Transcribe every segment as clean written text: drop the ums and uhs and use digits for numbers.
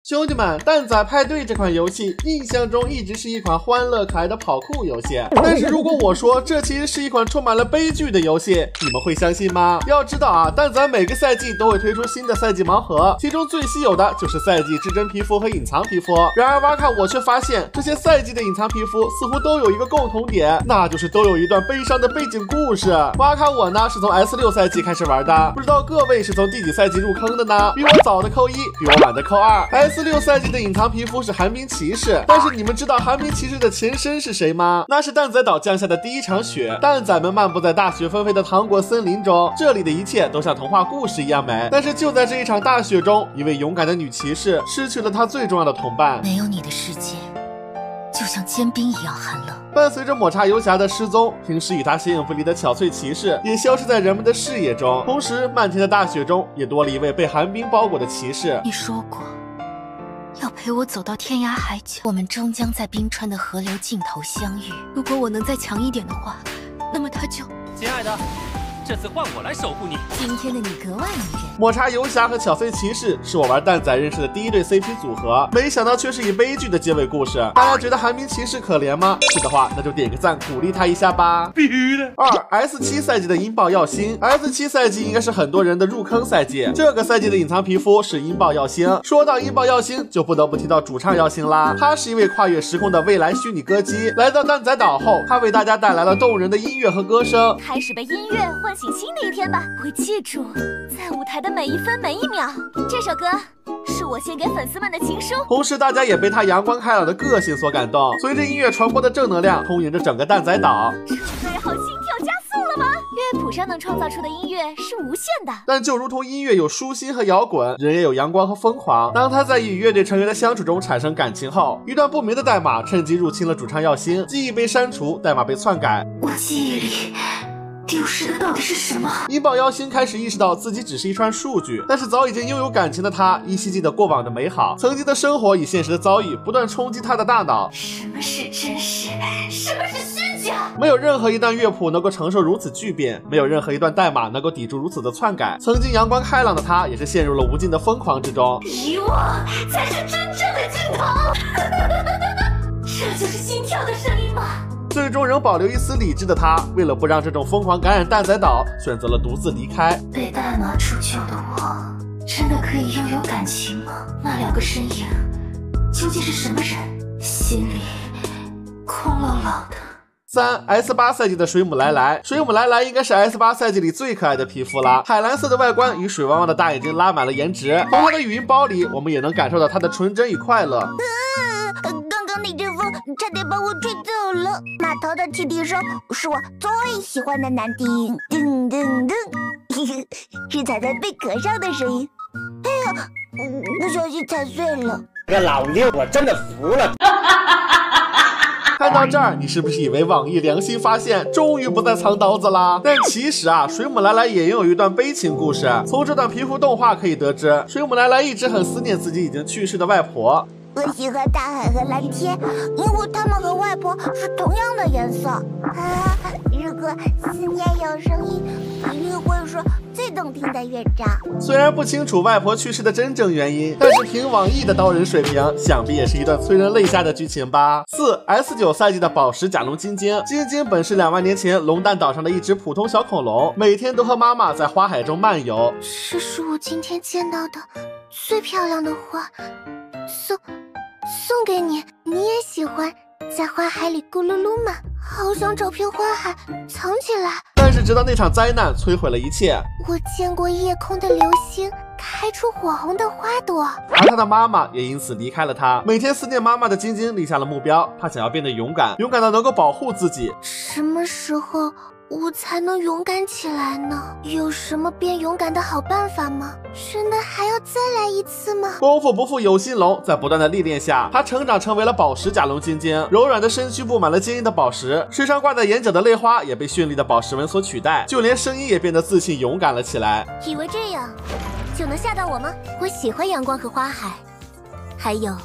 兄弟们，蛋仔派对这款游戏印象中一直是一款欢乐可爱的跑酷游戏，但是如果我说这其实是一款充满了悲剧的游戏，你们会相信吗？要知道啊，蛋仔每个赛季都会推出新的赛季盲盒，其中最稀有的就是赛季至臻皮肤和隐藏皮肤。然而挖卡我却发现，这些赛季的隐藏皮肤似乎都有一个共同点，那就是都有一段悲伤的背景故事。挖卡我呢是从 S6 赛季开始玩的，不知道各位是从第几赛季入坑的呢？比我早的扣1，比我晚的扣2。S6 赛季的隐藏皮肤是寒冰骑士，但是你们知道寒冰骑士的前身是谁吗？那是蛋仔岛降下的第一场雪，蛋仔们漫步在大雪纷飞的糖果森林中，这里的一切都像童话故事一样美。但是就在这一场大雪中，一位勇敢的女骑士失去了她最重要的同伴。没有你的世界就像坚冰一样寒冷。伴随着抹茶游侠的失踪，平时与他形影不离的巧翠骑士也消失在人们的视野中，同时漫天的大雪中也多了一位被寒冰包裹的骑士。你说过要陪我走到天涯海角，我们终将在冰川的河流尽头相遇。如果我能再强一点的话，那么他就……亲爱的，这次换我来守护你。今天的你格外迷人。抹茶游侠和巧翠骑士是我玩蛋仔认识的第一对 CP 组合，没想到却是以悲剧的结尾故事。大家觉得寒冰骑士可怜吗？是的话，那就点个赞鼓励他一下吧。必须的。S7 赛季的音爆耀星。S7 赛季应该是很多人的入坑赛季，这个赛季的隐藏皮肤是音爆耀星。说到音爆耀星，就不得不提到主唱耀星啦。他是一位跨越时空的未来虚拟歌姬，来到蛋仔岛后，他为大家带来了动人的音乐和歌声。开始被音乐唤醒新的一天吧，我会记住在舞台的每一分每一秒。这首歌是我献给粉丝们的情书。同时大家也被他阳光开朗的个性所感动，随着音乐传播的正能量充盈着整个蛋仔岛。准备好心跳加速了吗？乐谱上能创造出的音乐是无限的，但就如同音乐有舒心和摇滚，人也有阳光和疯狂。当他在与乐队成员的相处中产生感情后，一段不明的代码趁机入侵了主唱耀星，记忆被删除，代码被篡改。我记忆里丢失的到底是什么？音爆耀星开始意识到自己只是一串数据，但是早已经拥有感情的他依稀记得过往的美好，曾经的生活与现实的遭遇不断冲击他的大脑。什么是真实？什么是虚假？没有任何一段乐谱能够承受如此巨变，没有任何一段代码能够抵住如此的篡改。曾经阳光开朗的他，也是陷入了无尽的疯狂之中。遗忘才是真正的尽头。这就是心跳的声音吗？最终仍保留一丝理智的他，为了不让这种疯狂感染蛋仔岛，选择了独自离开。被代码铸就的我，真的可以拥有感情吗？那两个身影究竟是什么人？心里空落落的。S8 赛季的水母来来。水母来来应该是 S8 赛季里最可爱的皮肤啦，海蓝色的外观与水汪汪的大眼睛拉满了颜值。从她的语音包里，我们也能感受到她的纯真与快乐。刚刚那阵风差点把我吹走了。码头的汽笛声是我最喜欢的男低音，噔噔噔，是踩在贝壳上的声音。哎呀，不小心踩碎了。这个老六我真的服了。看到这儿，你是不是以为网易良心发现，终于不再藏刀子啦？但其实啊，水母来来也拥有一段悲情故事。从这段皮肤动画可以得知，水母来来一直很思念自己已经去世的外婆。我喜欢大海和蓝天，因为它们和外婆是同样的颜色啊！如果思念有声音，一定会是最动听的乐章。虽然不清楚外婆去世的真正原因，但是凭网易的刀人水平，想必也是一段催人泪下的剧情吧。S9 赛季的宝石甲龙晶晶。晶晶本是2万年前龙蛋岛上的一只普通小恐龙，每天都和妈妈在花海中漫游。这是我今天见到的最漂亮的花，送给你，你也喜欢在花海里咕噜噜吗？好想找片花海藏起来。但是直到那场灾难摧毁了一切，我见过夜空的流星开出火红的花朵，而他的妈妈也因此离开了他。每天思念妈妈的晶晶立下了目标，她想要变得勇敢，勇敢到能够保护自己。什么时候我才能勇敢起来呢？有什么变勇敢的好办法吗？真的还要再来一次吗？功夫不负有心龙，在不断的历练下，他成长成为了宝石甲龙晶晶。柔软的身躯布满了坚硬的宝石，身上挂在眼角的泪花也被绚丽的宝石纹所取代，就连声音也变得自信勇敢了起来。以为这样就能吓到我吗？我喜欢阳光和花海，还有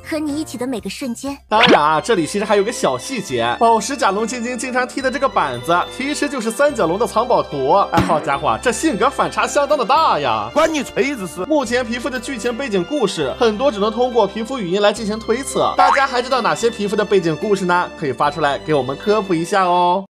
和你一起的每个瞬间。当然啊，这里其实还有个小细节，宝石甲龙晶晶经常踢的这个板子，其实就是三角龙的藏宝图。哎，好家伙，这性格反差相当的大呀！关你锤子事！目前皮肤的剧情背景故事，很多只能通过皮肤语音来进行推测。大家还知道哪些皮肤的背景故事呢？可以发出来给我们科普一下哦。